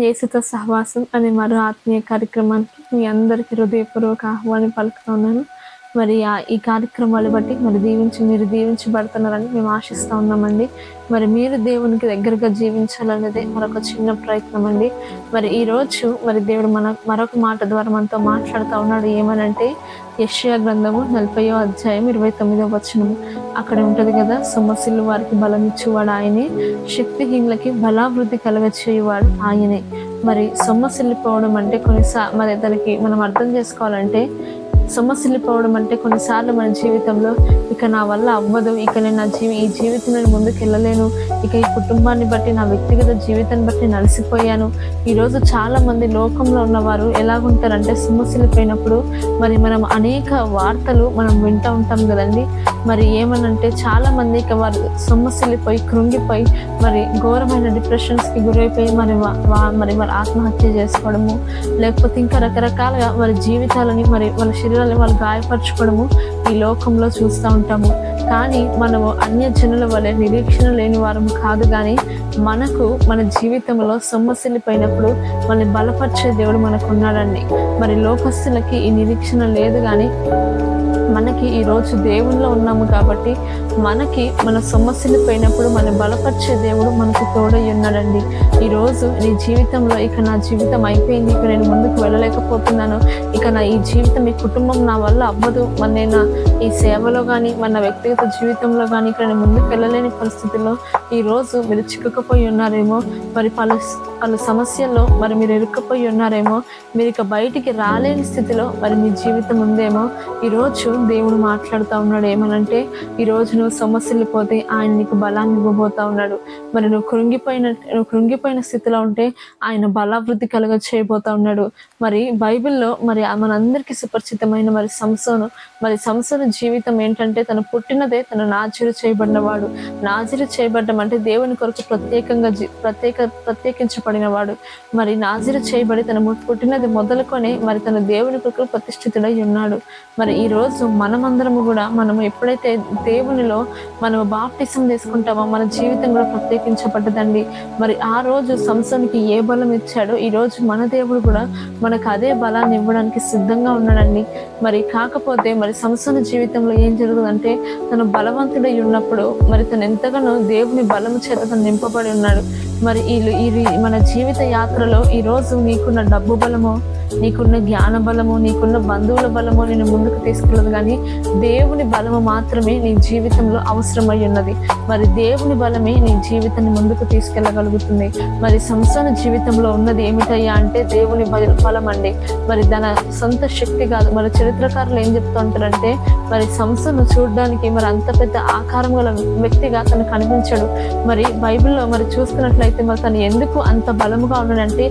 యేసుతో సహవాసం అనే మరో ఆత్మీయ కార్యక్రమానికి మీ అందరికీ హృదయపూర్వక ఆహ్వానం పలుకుతా ఉన్నాను. మరి ఈ కార్యక్రమాలు బట్టి మీరు దీవించబడుతున్నారని మేము ఆశిస్తూ ఉన్నామండి. మరి మీరు దేవునికి దగ్గరగా జీవించాలన్నదే మరొక చిన్న ప్రయత్నం అండి. మరి ఈరోజు మరి దేవుడు మరొక మాట ద్వారా మనతో మాట్లాడుతూ ఉన్నాడు. ఏమనంటే యెషయా గ్రంథము 40వ అధ్యాయం 29వ వచనము. అక్కడ ఉంటది కదా, సొమ్మసిల్లు వారికి బలం ఇచ్చేవాడు ఆయనే, శక్తిహీనులకి బలాభివృద్ధి కలగచేయువాడు ఆయనే. మరి సొమ్మసిల్లిపోవడం అంటే మరి దానికి మనం అర్థం చేసుకోవాలంటే, సొమ్మసిల్లిపోవడం అంటే కొన్నిసార్లు మన జీవితంలో ఇక నా వల్ల అవ్వదు, ఇక నేను ఈ జీవితంలో ముందుకు వెళ్ళలేను, ఇక ఈ కుటుంబాన్ని బట్టి నా వ్యక్తిగత జీవితాన్ని బట్టి నలిసిపోయాను. ఈరోజు చాలా మంది లోకంలో ఉన్నవారు ఎలాగుంటారంటే, సొమ్మసిల్లిపోయినప్పుడు మరి మనం అనేక వార్తలు మనం వింటూ ఉంటాం కదండి. మరి ఏమనంటే చాలా మంది ఇక వారు సొమ్మసిల్లిపోయి కృంగిపోయి మరి ఘోరమైన డిప్రెషన్స్కి గురైపోయి మరి వారు ఆత్మహత్య చేసుకోవడము, లేకపోతే ఇంకా రకరకాలుగా వారి జీవితాలని మరి వాళ్ళ శరీరాన్ని వాళ్ళు గాయపరచుకోవడము ఈ లోకంలో చూస్తూ ఉంటాము. కానీ మనము అన్యజనుల వలె నిరీక్షణ లేని వారము కాదు, కానీ మనకు మన జీవితంలో సొమ్మసిల్లిపోయినప్పుడు మనల్ని బలపరిచే దేవుడు మనకు ఉన్నాడండి. మరి లోకస్తులకి ఈ నిరీక్షణ లేదు, కానీ మనకి ఈరోజు దేవునిలో ఉన్నాము కాబట్టి మనకి మన సొమ్మసిల్లిపోయినప్పుడు మన బలపరిచే దేవుడు మనకు తోడై ఉన్నాడండి. ఈరోజు నీ జీవితంలో ఇక నా జీవితం అయిపోయింది, ఇక నేను ముందుకు వెళ్ళలేకపోతున్నాను, ఇక ఈ జీవితం ఈ కుటుంబం నా వల్ల అవ్వదు, మరి నేను ఈ సేవలో కానీ మన వ్యక్తిగత జీవితంలో కానీ ఇక నేను ముందుకు వెళ్ళలేని పరిస్థితుల్లో ఈరోజు మీరు చిక్కుకుపోయి ఉన్నారేమో, మరి పలు సమస్యల్లో మరి మీరు ఇరుక్కుపోయి ఉన్నారేమో, మీరు ఇక బయటికి రాలేని స్థితిలో మరి మీ జీవితం ఉందేమో. ఈరోజు దేవుడు మాట్లాడుతూ ఉన్నాడు. ఏమనంటే, ఈరోజు నువ్వు సొమ్మసిల్లిపోతే ఆయన నీకు బలాన్ని ఇవ్వబోతా ఉన్నాడు. మరి నువ్వు కృంగిపోయిన స్థితిలో ఉంటే ఆయన బలాభివృద్ధి చేయబోతా ఉన్నాడు. మరి బైబిల్లో మరి మనందరికీ సుపరిచితమైన మరి సంసోను జీవితం ఏంటంటే, తను పుట్టినదే తను నాజీరు చేయబడినవాడు. నాజీరు చేయబడ్డం అంటే దేవుని కొరకు ప్రత్యేకించబడిన వాడు. మరి నాజీరు చేయబడి తను పుట్టినది మొదలుకొని మరి తన దేవుని కొరకు ప్రతిష్ఠితుడై ఉన్నాడు. మరి ఈ రోజు మనమందరము కూడా మనము ఎప్పుడైతే దేవునిలో మనము బాప్టిజం తీసుకుంటామో మన జీవితం కూడా ప్రత్యేకించబడ్డదండి. మరి ఆ రోజు సంసోనుకి ఏ బలం ఇచ్చాడో ఈ రోజు మన దేవుడు కూడా మనకు అదే బలాన్ని ఇవ్వడానికి సిద్ధంగా ఉన్నాడండి. మరి కాకపోతే మరి సంసోను జీవితంలో ఏం జరుగుతుందంటే, తను బలవంతుడై ఉన్నప్పుడు మరి తను ఎంతగానో దేవుని బలము చేత తను నింపబడి ఉన్నాడు. మరి మన జీవిత యాత్రలో ఈరోజు నీకున్న డబ్బు బలము, నీకున్న జ్ఞాన బలము, నీకున్న బంధువుల బలము నేను ముందుకు తీసుకెళ్ళదు, కానీ దేవుని బలము మాత్రమే నీ జీవితంలో అవసరమై ఉన్నది. మరి దేవుని బలమే నీ జీవితాన్ని ముందుకు తీసుకెళ్ళగలుగుతుంది. మరి సంసోను జీవితంలో ఉన్నది ఏమిటయ్యా అంటే దేవుని బలం అండి. మరి తన సొంత శక్తి కాదు. మరి చరిత్రకారులు ఏం చెప్తూ ఉంటారంటే, మరి సంసోను చూడడానికి మరి అంత పెద్ద ఆకారం గల వ్యక్తిగా తను కనిపించాడు. మరి బైబిల్లో మరి చూసుకున్నట్లయితే మరి తను ఎందుకు అంత బలముగా ఉన్నాడంటే,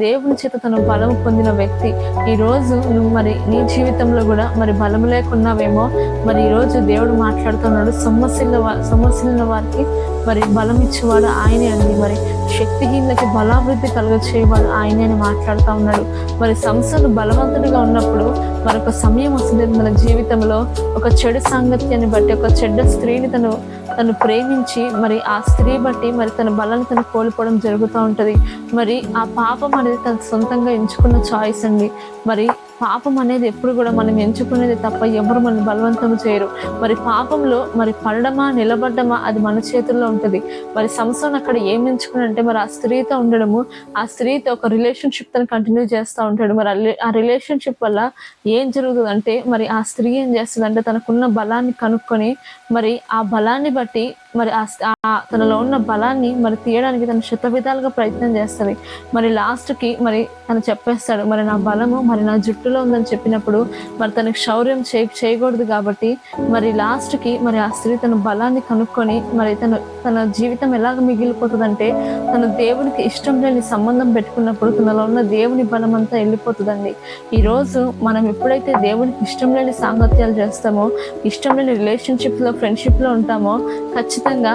దేవుని చేత తను బలం పొందిన వ్యక్తి. ఈరోజు నువ్వు మరి నీ జీవితంలో కూడా మరి బలము లేకున్నావేమో. మరి ఈరోజు దేవుడు మాట్లాడుతున్నాడు, సొమ్మసిల్లిన వారికి మరి బలం ఇచ్చేవాడు ఆయనే అండి. మరి శక్తిహీనులకి బలాభివృద్ధి చేయవాడు ఆయనే అని మాట్లాడుతూ ఉన్నాడు. మరి సంసోను బలవంతుడిగా ఉన్నప్పుడు మరొక సమయం వస్తుంది మన జీవితంలో, ఒక చెడు సాంగత్యాన్ని బట్టి ఒక చెడ్డ స్త్రీని తను ప్రేమించి మరి ఆ స్త్రీ బట్టి మరి తన బలాన్ని తను కోల్పోవడం జరుగుతూ ఉంటుంది. మరి ఆ పాపం అనేది తన సొంతంగా ఎంచుకున్న చాయిస్ అండి. మరి పాపం అనేది ఎప్పుడు కూడా మనం ఎంచుకునేది తప్ప ఎవరు మనం బలవంతం చేయరు. మరి పాపంలో మరి పడడమా నిలబడ్డమా అది మన చేతుల్లో ఉంటుంది. మరి సంసోను అక్కడ ఏం ఎంచుకున్నాడంటే, మరి ఆ స్త్రీతో ఉండడము, ఆ స్త్రీతో ఒక రిలేషన్షిప్ తను కంటిన్యూ చేస్తూ ఉంటాడు. మరి ఆ రిలేషన్షిప్ వల్ల ఏం జరుగుతుందంటే, మరి ఆ స్త్రీ ఏం చేస్తుందంటే తనకున్న బలాన్ని కనుక్కొని మరి ఆ బలాన్ని బట్టి మరి తనలో ఉన్న బలాన్ని మరి తీయడానికి తను శతవిధాలుగా ప్రయత్నం చేస్తుంది. మరి లాస్ట్కి మరి తను చెప్పేస్తాడు, మరి నా బలము మరి నా జుట్టులో ఉందని చెప్పినప్పుడు మరి తనకు శౌర్యం చేయకూడదు కాబట్టి మరి లాస్ట్కి మరి ఆ స్త్రీ తన బలాన్ని కనుక్కొని మరి తన జీవితం ఎలాగ మిగిలిపోతుందంటే, తను దేవునికి ఇష్టం లేని సంబంధం పెట్టుకున్నప్పుడు తనలో ఉన్న దేవుని బలం అంతా వెళ్ళిపోతుందండి. ఈరోజు మనం ఎప్పుడైతే దేవునికి ఇష్టం లేని సాంగత్యాలు చేస్తామో, ఇష్టం లేని రిలేషన్షిప్లో ఫ్రెండ్షిప్లో ఉంటామో, ఖచ్చితంగా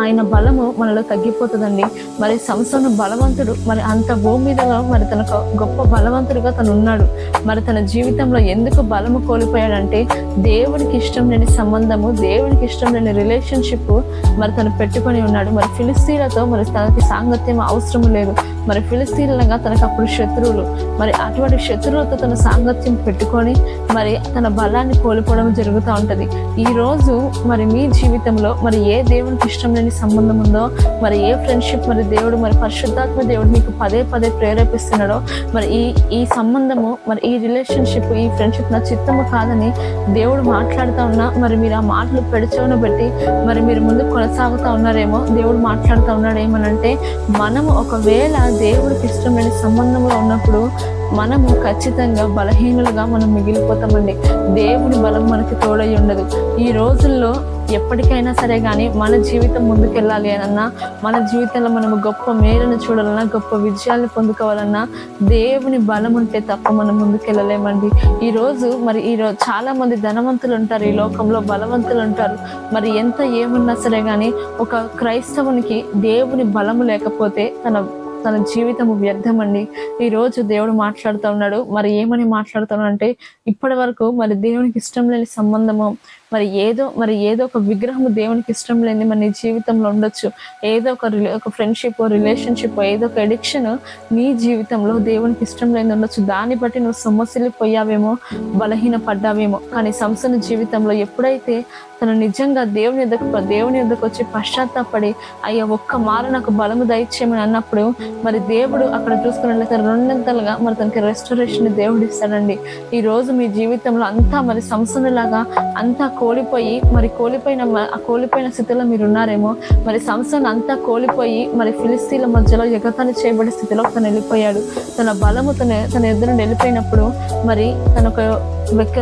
ఆయన బలము మనలో తగ్గిపోతుందండి. మరి సంసోను బలవంతుడు, మరి అంత భూమి మీదలో మరి తనకు గొప్ప బలవంతుడిగా తను ఉన్నాడు. మరి తన జీవితంలో ఎందుకు బలము కోల్పోయాడంటే దేవునికి ఇష్టం లేని సంబంధము, దేవునికి ఇష్టం లేని రిలేషన్షిప్ మరి తను పెట్టుకొని ఉన్నాడు. మరి ఫిలిస్తీన్లతో మరి తనకి సాంగత్యం అవసరం లేదు. మరి ఫిలిస్తీన్లుగా తనకు అప్పుడు శత్రువులు, మరి అటువంటి శత్రువులతో తన సాంగత్యం పెట్టుకొని మరి తన బలాన్ని కోల్పోవడం జరుగుతూ ఉంటది. ఈ రోజు మరి మీ జీవితంలో మరి ఏ దేవునికి ఇష్టం లేని సంబంధం ఉందో, మరి ఏ ఫ్రెండ్షిప్ మరి దేవుడు మరి పరిశుద్ధాత్మ దేవుడు మీకు పదే పదే ప్రేరేపిస్తున్నాడో, మరి ఈ సంబంధము మరి ఈ రిలేషన్షిప్ ఈ ఫ్రెండ్షిప్ నా చిత్తము కాదని దేవుడు మాట్లాడుతూ ఉన్నా, మరి మీరు ఆ మాటలు పెడచవన బట్టి మరి మీరు ముందు కొనసాగుతూ ఉన్నారేమో. దేవుడు మాట్లాడుతూ ఉన్నాడు ఏమనంటే, మనము ఒకవేళ దేవుడికి ఇష్టం లేని సంబంధంలో ఉన్నప్పుడు మనము ఖచ్చితంగా బలహీనులుగా మనం మిగిలిపోతామండి. దేవుని బలం మనకి తోడై ఉండదు. ఈ రోజుల్లో ఎప్పటికైనా సరే కానీ మన జీవితం ముందుకెళ్ళాలి అనన్నా, మన జీవితంలో మనము గొప్ప మేలును చూడాలన్నా, గొప్ప విజయాన్ని పొందుకోవాలన్నా దేవుని బలం ఉంటే తప్ప మనం ముందుకెళ్ళలేమండి. ఈరోజు చాలా మంది ధనవంతులు ఉంటారు, ఈ లోకంలో బలవంతులు ఉంటారు. మరి ఎంత ఏమున్నా సరే కానీ ఒక క్రైస్తవునికి దేవుని బలము లేకపోతే తన జీవితము వ్యర్థమండి. ఈరోజు దేవుడు మాట్లాడుతూ ఉన్నాడు. మరి ఏమని మాట్లాడుతున్నాడు అంటే, ఇప్పటి వరకు మరి దేవునికి ఇష్టం లేని సంబంధము, మరి ఏదో ఒక విగ్రహము దేవునికి ఇష్టం లేని మరి నీ జీవితంలో ఉండొచ్చు. ఏదో ఒక ఫ్రెండ్షిప్, రిలేషన్షిప్, ఏదో ఒక ఎడిక్షన్ నీ జీవితంలో దేవునికి ఇష్టం లేని ఉండొచ్చు. దాన్ని బట్టి నువ్వు సొమ్మసిల్లిపోయావేమో, బలహీన పడ్డావేమో. కానీ సంసోను జీవితంలో ఎప్పుడైతే తను నిజంగా దేవుని యొద్దకు వచ్చి పశ్చాత్తాపడి, అయ్యా ఒక్క మారు నాకు బలము దయచేయమని అన్నప్పుడు మరి దేవుడు అక్కడ చూసుకున్నట్లయితే రెండంతలుగా మరి తనకి రెస్టరేషన్ దేవుడు ఇస్తాడండి. ఈ రోజు మీ జీవితంలో అంతా మరి సంసోను లాగా అంతా కోల్పోయిన స్థితిలో మీరు ఉన్నారేమో. మరి సంసోను అంతా కోల్పోయి మరి ఫిలిస్తీన్ల మధ్యలో ఎగతాళి చేయబడే స్థితిలో తను వెళ్ళిపోయాడు. తన బలము తన ఎదురు వెళ్ళిపోయినప్పుడు మరి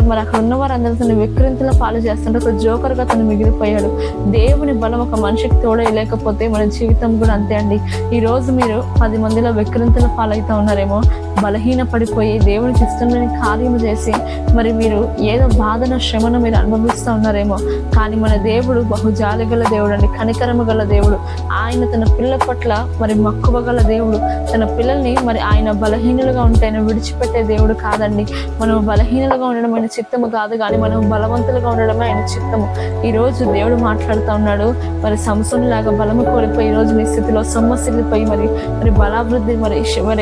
మరి అక్కడ ఉన్న వారందరూ తను విక్రింతల పాలు చేస్తుంటే ఒక జోకర్ గా తను మిగిలిపోయాడు. దేవుని బలం ఒక మనిషికి తోడై లేకపోతే మన జీవితం కూడా అంతే అండి. ఈ రోజు మీరు 10 మందిలో విక్రింతల పాలైతే ఉన్నారేమో, బలహీన పడిపోయి దేవునికి ఇష్టం లేని కార్యము చేసి మరి మీరు ఏదో బాధన శ్రమను మీరు అనుభవిస్తూ ఉన్నారేమో. కానీ మన దేవుడు బహుజాలి గల దేవుడు అండి, కనికరము గల దేవుడు. ఆయన తన పిల్లల పట్ల మరి మక్కువ గల దేవుడు. తన పిల్లల్ని మరి ఆయన బలహీనులుగా ఉంటే ఆయన విడిచిపెట్టే దేవుడు కాదండి. మనం బలహీనులుగా ఉండడం ఆయన చిత్తము కాదు, కానీ మనం బలవంతులుగా ఉండడమే ఆయన చిత్తము. ఈ రోజు దేవుడు మాట్లాడుతూ ఉన్నాడు. మరి సంసోను లాగా బలము కోల్పోయి ఈ రోజు నీ స్థితిలో సొమ్మసిల్లిపోయి మరి బలాభివృద్ధి మరి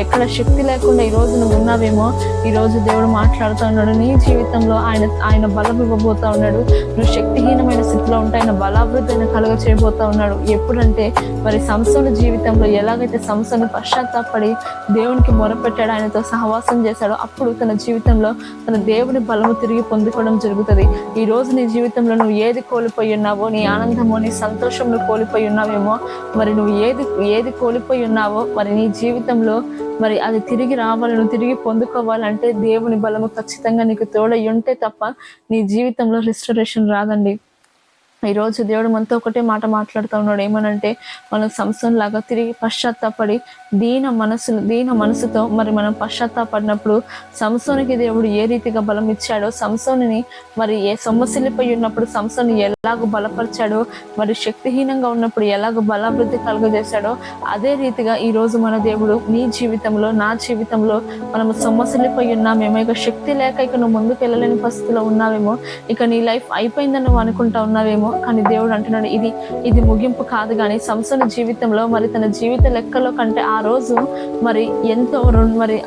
ఎక్కడ శక్తి లేకుండా ఈ రోజు నువ్వు ఉన్నావేమో. ఈ రోజు దేవుడు మాట్లాడుతూ ఉన్నాడు. నీ జీవితంలో ఆయన బలం ఇవ్వబోతా ఉన్నాడు. నువ్వు శక్తిహీనమైన స్థితిలో ఉంటే ఆయన బలాభివృద్ధి ఆయన కలుగ చేయబోతా ఉన్నాడు. ఎప్పుడంటే మరి సంసోను జీవితంలో ఎలాగైతే సంసోను పశ్చాత్తాపడి దేవునికి మొరపెట్టాడు, ఆయనతో సహవాసం చేశాడో, అప్పుడు తన జీవితంలో తన దేవుని బలము తిరిగి పొందుకోవడం జరుగుతుంది. ఈ రోజు నీ జీవితంలో నువ్వు ఏది కోల్పోయి ఉన్నావో, నీ ఆనందమో నీ సంతోషం నువ్వు కోల్పోయి ఉన్నావేమో, మరి నువ్వు ఏది కోల్పోయి ఉన్నావో మరి నీ జీవితంలో మరి అది తిరిగి రావాలి, నువ్వు తిరిగి పొందుకోవాలంటే దేవుని బలము ఖచ్చితంగా నీకు తోడై ఉంటే తప్ప నీ జీవితంలో రెస్టరేషన్ రాదండి. ఈరోజు దేవుడు మనతో ఒకటే మాట మాట్లాడుతూ ఉన్నాడు. ఏమనంటే, మనం సంసోను లాగా తిరిగి పశ్చాత్తాపడి దీన మనసుతో మరి మనం పశ్చాత్తాపడినప్పుడు సంసోనుకి దేవుడు ఏ రీతిగా బలం ఇచ్చాడో, సంసోనుని మరి సొమ్మసిల్లిపోయి ఉన్నప్పుడు సంసోను ఎలాగో బలపరిచాడో, మరి శక్తిహీనంగా ఉన్నప్పుడు ఎలాగో బలాభివృద్ధి కలుగజేశాడో, అదే రీతిగా ఈ రోజు మన దేవుడు నీ జీవితంలో, నా జీవితంలో మనము సొమ్మసిల్లిపోయి ఉన్నామేమో, ఇక శక్తి లేక ఇక నువ్వు ముందుకు వెళ్ళలేని పరిస్థితిలో ఉన్నావేమో, ఇక నీ లైఫ్ అయిపోయిందని నువ్వు అనుకుంటా ఉన్నావేమో. కానీ దేవుడు అంటున్నాడు, ఇది ముగింపు కాదు. కానీ సంసోను జీవితంలో మరి తన జీవిత లెక్కలో కంటే ఆ రోజు మరి ఎంతో మరి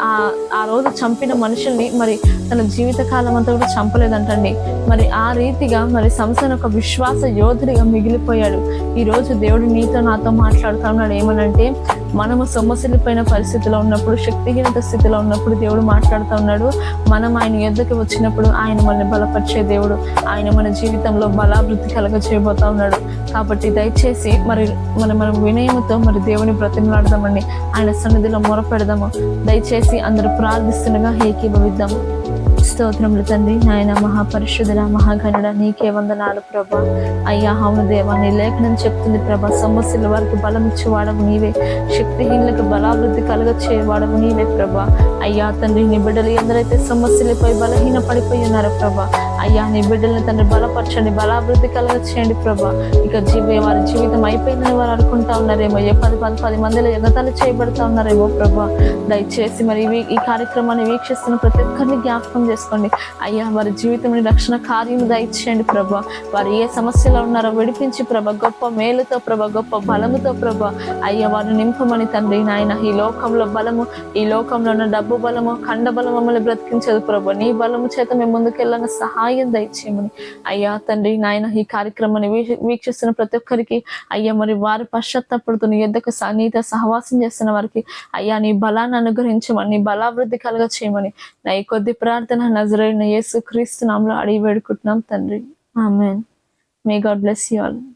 ఆ రోజు చంపిన మనుషుల్ని మరి తన జీవిత కాలం అంతా కూడా చంపలేదంటండి. మరి ఆ రీతిగా మరి సంసోను ఒక విశ్వాస యోధుడిగా మిగిలిపోయాడు. ఈ రోజు దేవుడు నీతో నాతో మాట్లాడుతూ ఉన్నాడు. ఏమనంటే, మనము సొమ్మసిల్లిపోయిన పరిస్థితిలో ఉన్నప్పుడు, శక్తిహీనత స్థితిలో ఉన్నప్పుడు దేవుడు మాట్లాడుతూ ఉన్నాడు. మనం ఆయన యొద్దకు వచ్చినప్పుడు ఆయన మనల్ని బలపరిచే దేవుడు. ఆయన మన జీవితంలో బలాభివృద్ధి చేయబోతా ఉన్నాడు. కాబట్టి దయచేసి మనం వినయముతో మరి దేవుని బ్రతిమలాడదామండి, ఆయన సన్నిధిలో మొరపెడదాము. దయచేసి అందరూ ప్రార్థిస్తుండగా ఏకీభవిద్దాము. స్తోత్రములు తండ్రి, నాయన మహాపరిశుద్ధుడ, మహాగణుడ, నీకే వందనాలు ప్రభా. అయ్యా అవును దేవా, నీ లేఖనం చెప్తుంది ప్రభా, సమస్యల వారికి బలం ఇచ్చేవాడవు నీవే, శక్తిహీనులకు బలాభివృద్ధి కలగచేవాడవు నీవే ప్రభా. అయ్యా తండ్రి, నీ బిడ్డలు ఎందరైతే సమస్యలపై బలహీన పడిపోయి ఉన్నారో ప్రభా, అయ్యా నీ బిడ్డల్ని తండ్రి బలపరచండి, బలాభివృద్ధి కలగ చేయండి ప్రభా. ఇక వారి జీవితం అయిపోయిందని వారు అనుకుంటా ఉన్నారేమో, 10 మందిలో ఎగతాళి చేయబడతా ఉన్నారేమో ప్రభా. దయచేసి మరి ఈ కార్యక్రమాన్ని వీక్షిస్తున్న ప్రతి ఒక్కరిని జ్ఞాపకం చేసుకోండి అయ్యా. వారి జీవితంలో రక్షణ కార్యం దయచేయండి ప్రభా. వారు ఏ సమస్యలో ఉన్నారో విడిపించి ప్రభా, గొప్ప మేలుతో ప్రభా, గొప్ప బలముతో ప్రభా అయ్యా వారిని నింపమని తండ్రి నాయన. ఈ లోకంలో బలము, ఈ లోకంలో ఉన్న డబ్బు బలము, ఖండ బలము మమ్మల్ని బ్రతికించదు ప్రభా. నీ బలము చేత మేము ముందుకెళ్ళగా సహాయం దయచేయమని అయ్యా తండ్రి నాయన. ఈ కార్యక్రమాన్ని వీక్షిస్తున్న ప్రతి ఒక్కరికి అయ్యా మరి వారి పశ్చాత్తాపడుతూ నీ యొద్దకు నీతో సహవాసం చేస్తున్న వారికి అయ్యా నీ బలాన్ని అనుగ్రహించమని, నీ బలాభివృద్ధి కలుగ చేయమని నా ఈ కొద్ది ప్రార్థన నజరేయుడైన యేసు క్రీస్తు నామములో అడిగి వేడుకుంటున్నాం తండ్రి. ఆమేన్. May God bless you all.